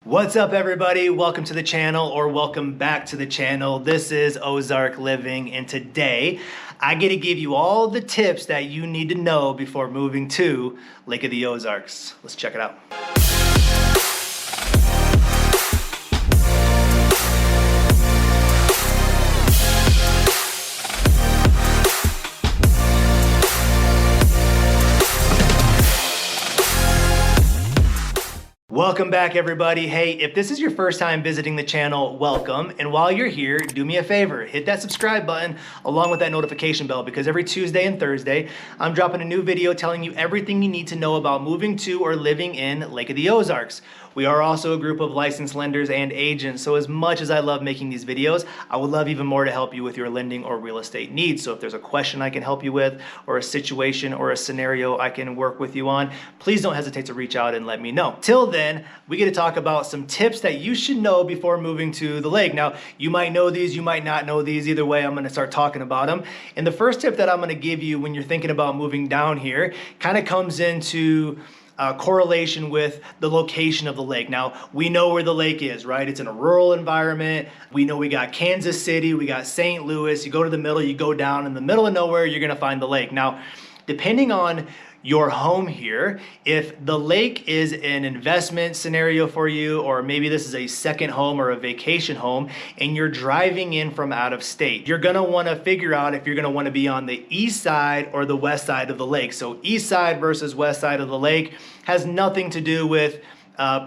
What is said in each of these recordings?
What's up, everybody? Welcome to the channel, or welcome back to the channel. This is Ozark Living, and today I get to give you all the tips that you need to know before moving to Lake of the Ozarks. Let's check it out. Welcome back, everybody. Hey, if this is your first time visiting the channel, welcome. And while you're here, do me a favor, hit that subscribe button along with that notification bell, because every Tuesday and Thursday, I'm dropping a new video telling you everything you need to know about moving to or living in Lake of the Ozarks. We are also a group of licensed lenders and agents, so as much as I love making these videos, I would love even more to help you with your lending or real estate needs. So if there's a question I can help you with, or a situation or a scenario I can work with you on, please don't hesitate to reach out and let me know. Till then, we get to talk about some tips that you should know before moving to the lake. Now, you might know these, you might not know these. Either way, I'm gonna start talking about them. And the first tip that I'm gonna give you when you're thinking about moving down here kind of comes into correlation with the location of the lake. Now, we know where the lake is, right? It's in a rural environment. We know we got Kansas City, we got St. Louis. You go to the middle, you go down in the middle of nowhere, you're gonna find the lake. Now, depending on your home here, if the lake is an investment scenario for you, or maybe this is a second home or a vacation home, and you're driving in from out of state, you're gonna wanna figure out if you're gonna wanna be on the east side or the west side of the lake. So east side versus west side of the lake has nothing to do with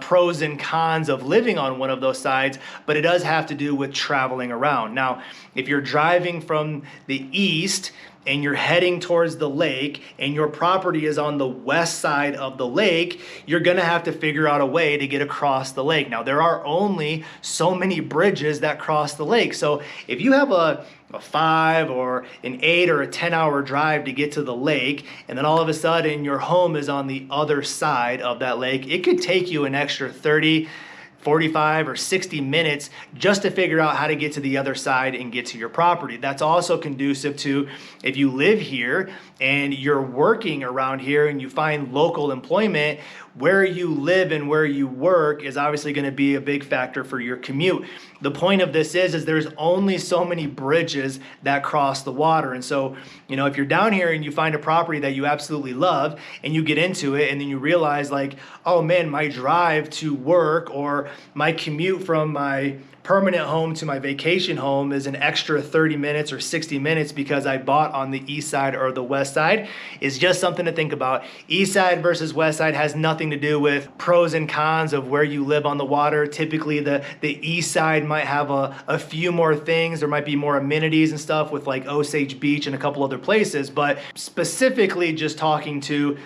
pros and cons of living on one of those sides, but it does have to do with traveling around. Now, if you're driving from the east and you're heading towards the lake and your property is on the west side of the lake, you're gonna have to figure out a way to get across the lake. Now, there are only so many bridges that cross the lake. So if you have a 5 or an 8 or a 10-hour drive to get to the lake, and then all of a sudden your home is on the other side of that lake, it could take you an extra 30, 45 or 60 minutes just to figure out how to get to the other side and get to your property. That's also conducive to if you live here and you're working around here and you find local employment, where you live and where you work is obviously going to be a big factor for your commute. The point of this is there's only so many bridges that cross the water. And so, you know, if you're down here and you find a property that you absolutely love and you get into it and then you realize like, oh man, my drive to work or my commute from my permanent home to my vacation home is an extra 30 minutes or 60 minutes because I bought on the east side or the west side, is just something to think about. East side versus west side has nothing to do with pros and cons of where you live on the water. Typically the east side might have a few more things. There might be more amenities and stuff with like Osage Beach and a couple other places, but specifically just talking to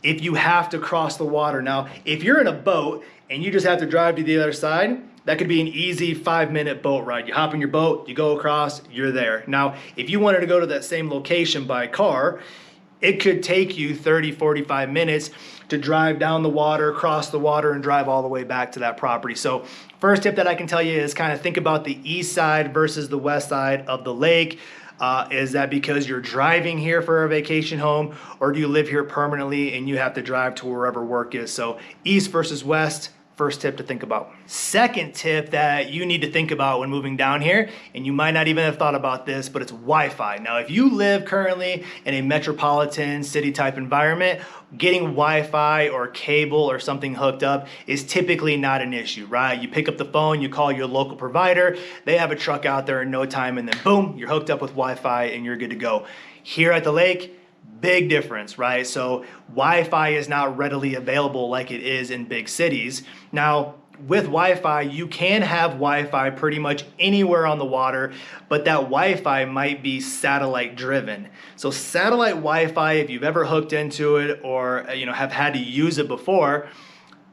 if you have to cross the water. Now, if you're in a boat and you just have to drive to the other side, that could be an easy 5-minute boat ride. You hop in your boat, you go across, you're there. Now, if you wanted to go to that same location by car, it could take you 30, 45 minutes to drive down the water, cross the water, and drive all the way back to that property. So first tip that I can tell you is kind of think about the east side versus the west side of the lake. Is that because you're driving here for a vacation home, or do you live here permanently and you have to drive to wherever work is? So east versus west, first tip to think about. Second tip that you need to think about when moving down here, and you might not even have thought about this, but it's Wi-Fi. Now, if you live currently in a metropolitan city type environment, getting Wi-Fi or cable or something hooked up is typically not an issue, right? You pick up the phone, you call your local provider, they have a truck out there in no time, and then boom, you're hooked up with Wi-Fi and you're good to go. Here at the lake, big difference, right? So Wi-Fi is not readily available like it is in big cities. Now, with Wi-Fi, you can have Wi-Fi pretty much anywhere on the water, but that Wi-Fi might be satellite driven. So satellite Wi-Fi, if you've ever hooked into it or have had to use it before,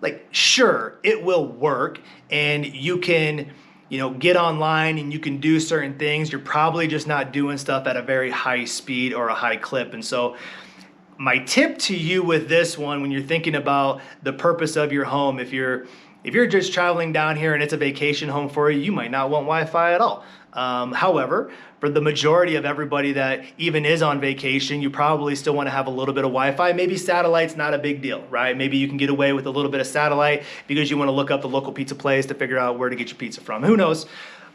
like sure, it will work and you can get online and you can do certain things. You're probably just not doing stuff at a very high speed or a high clip. And so my tip to you with this one, when you're thinking about the purpose of your home, if you're If you're just traveling down here and it's a vacation home for you, you might not want Wi-Fi at all. However, for the majority of everybody that even is on vacation, you probably still want to have a little bit of Wi-Fi. Maybe satellite's not a big deal, right? Maybe you can get away with a little bit of satellite because you want to look up the local pizza place to figure out where to get your pizza from. Who knows?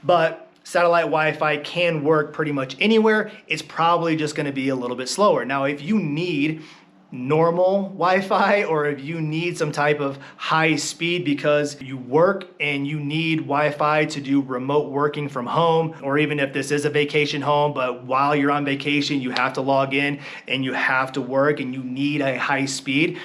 But satellite Wi-Fi can work pretty much anywhere. It's probably just going to be a little bit slower. Now, if you need normal Wi-Fi, or if you need some type of high speed because you work and you need Wi-Fi to do remote working from home, or even if this is a vacation home, but while you're on vacation, you have to log in and you have to work and you need a high speed,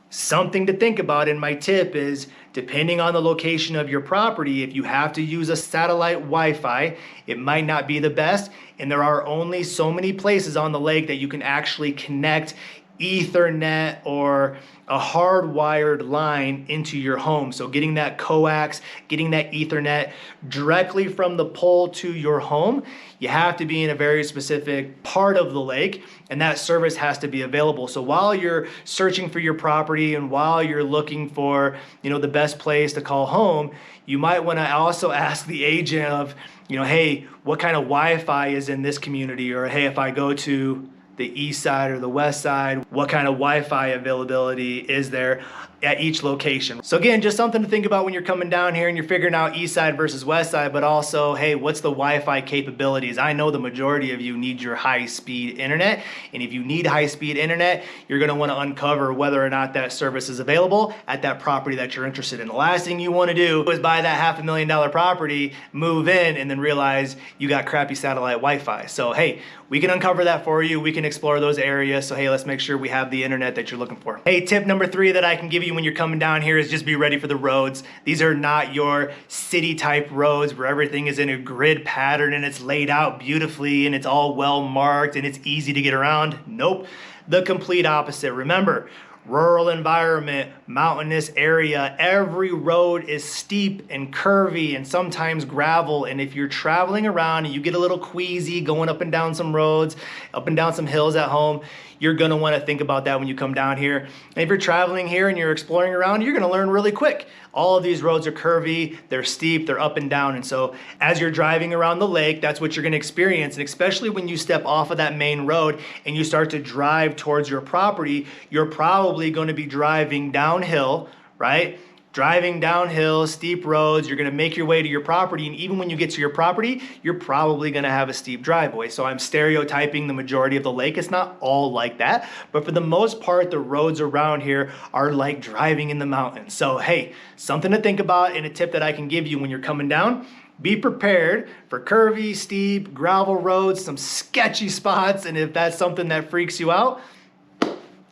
something to think about in my tip is, depending on the location of your property, if you have to use a satellite Wi-Fi, it might not be the best. And there are only so many places on the lake that you can actually connect Ethernet or a hardwired line into your home. So getting that coax, getting that Ethernet directly from the pole to your home, you have to be in a very specific part of the lake, and that service has to be available. So while you're searching for your property and while you're looking for, the best place to call home, you might want to also ask the agent of, hey, what kind of Wi-Fi is in this community? Or hey, if I go to the east side or the west side, what kind of Wi-Fi availability is there at each location? So again, just something to think about when you're coming down here and you're figuring out east side versus west side, but also, hey, what's the Wi-Fi capabilities? I know the majority of you need your high-speed internet, and if you need high-speed internet, you're gonna wanna uncover whether or not that service is available at that property that you're interested in. The last thing you wanna do is buy that $500,000 property, move in, and then realize you got crappy satellite Wi-Fi. So hey, we can uncover that for you. We can explore those areas. So hey, let's make sure we have the internet that you're looking for. Hey, tip number 3 that I can give you when you're coming down here is just be ready for the roads. These are not your city type roads where everything is in a grid pattern and it's laid out beautifully and it's all well marked and it's easy to get around. Nope, the complete opposite. Remember, rural environment, mountainous area, every road is steep and curvy and sometimes gravel. And if you're traveling around and you get a little queasy going up and down some roads, up and down some hills at home, you're gonna wanna think about that when you come down here. And if you're traveling here and you're exploring around, you're gonna learn really quick. All of these roads are curvy, they're steep, they're up and down. And so as you're driving around the lake, that's what you're gonna experience. And especially when you step off of that main road and you start to drive towards your property, you're probably gonna be driving downhill, right? Driving downhill, steep roads, you're gonna make your way to your property, and even when you get to your property, you're probably gonna have a steep driveway. So I'm stereotyping the majority of the lake. It's not all like that, but for the most part, the roads around here are like driving in the mountains. So hey, something to think about and a tip that I can give you when you're coming down. Be prepared for curvy, steep, gravel roads, some sketchy spots, and if that's something that freaks you out,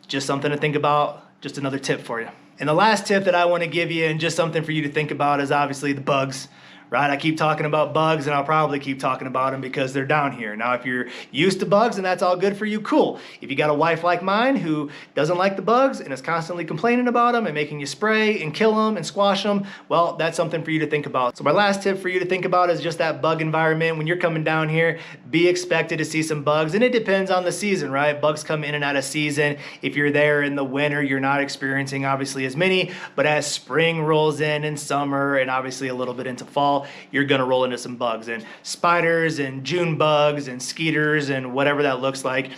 just something to think about, just another tip for you. And the last tip that I want to give you, and just something for you to think about, is obviously the bugs, right? I keep talking about bugs, and I'll probably keep talking about them because they're down here. Now, if you're used to bugs and that's all good for you, cool. If you got a wife like mine who doesn't like the bugs and is constantly complaining about them and making you spray and kill them and squash them, well, that's something for you to think about. So my last tip for you to think about is just that bug environment. When you're coming down here, be expected to see some bugs, and it depends on the season, right? Bugs come in and out of season. If you're there in the winter, you're not experiencing obviously as many, but as spring rolls in and summer and obviously a little bit into fall, you're gonna roll into some bugs, and spiders and June bugs and skeeters and whatever that looks like.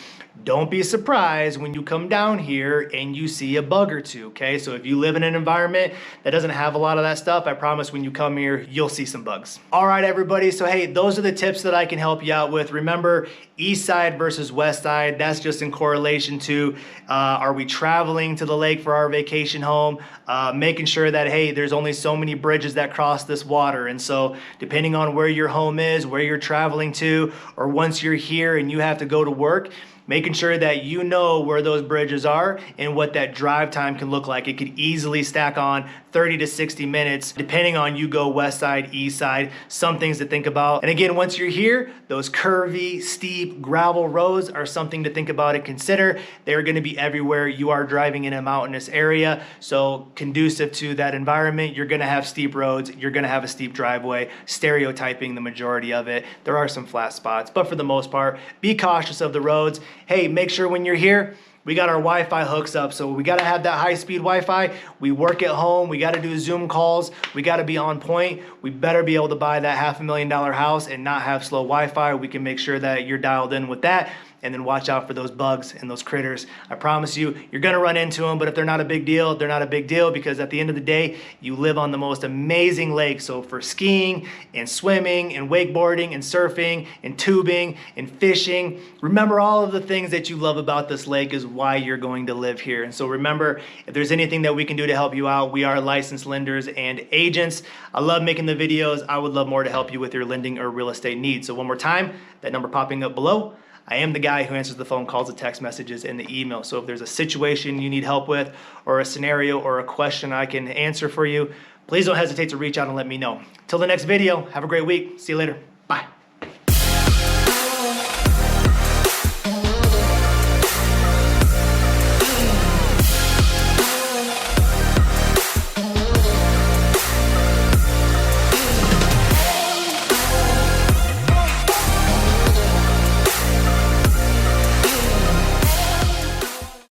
Don't be surprised when you come down here and you see a bug or two, okay? So if you live in an environment that doesn't have a lot of that stuff, I promise when you come here, you'll see some bugs. All right, everybody, so hey, those are the tips that I can help you out with. Remember, east side versus west side, that's just in correlation to, are we traveling to the lake for our vacation home? Making sure that, hey, there's only so many bridges that cross this water. And so depending on where your home is, where you're traveling to, or once you're here and you have to go to work, making sure that you know where those bridges are and what that drive time can look like. It could easily stack on 30 to 60 minutes, depending on you go west side, east side, some things to think about. And again, once you're here, those curvy, steep gravel roads are something to think about and consider. They're gonna be everywhere. You are driving in a mountainous area, so conducive to that environment, you're gonna have steep roads, you're gonna have a steep driveway, stereotyping the majority of it. There are some flat spots, but for the most part, be cautious of the roads. Hey, make sure when you're here, we got our Wi-Fi hooks up. So we got to have that high-speed Wi-Fi. We work at home. We got to do Zoom calls. We got to be on point. We better be able to buy that $500,000 house and not have slow Wi-Fi. We can make sure that you're dialed in with that. And then watch out for those bugs and those critters. I promise you, you're gonna run into them, but if they're not a big deal, they're not a big deal, because at the end of the day, you live on the most amazing lake. So for skiing and swimming and wakeboarding and surfing and tubing and fishing, remember all of the things that you love about this lake is why you're going to live here. And so remember, if there's anything that we can do to help you out, we are licensed lenders and agents. I love making the videos. I would love more to help you with your lending or real estate needs. So one more time, that number popping up below. I am the guy who answers the phone calls, the text messages, and the email. So if there's a situation you need help with, or a scenario or a question I can answer for you, please don't hesitate to reach out and let me know. Till the next video, have a great week. See you later. Bye.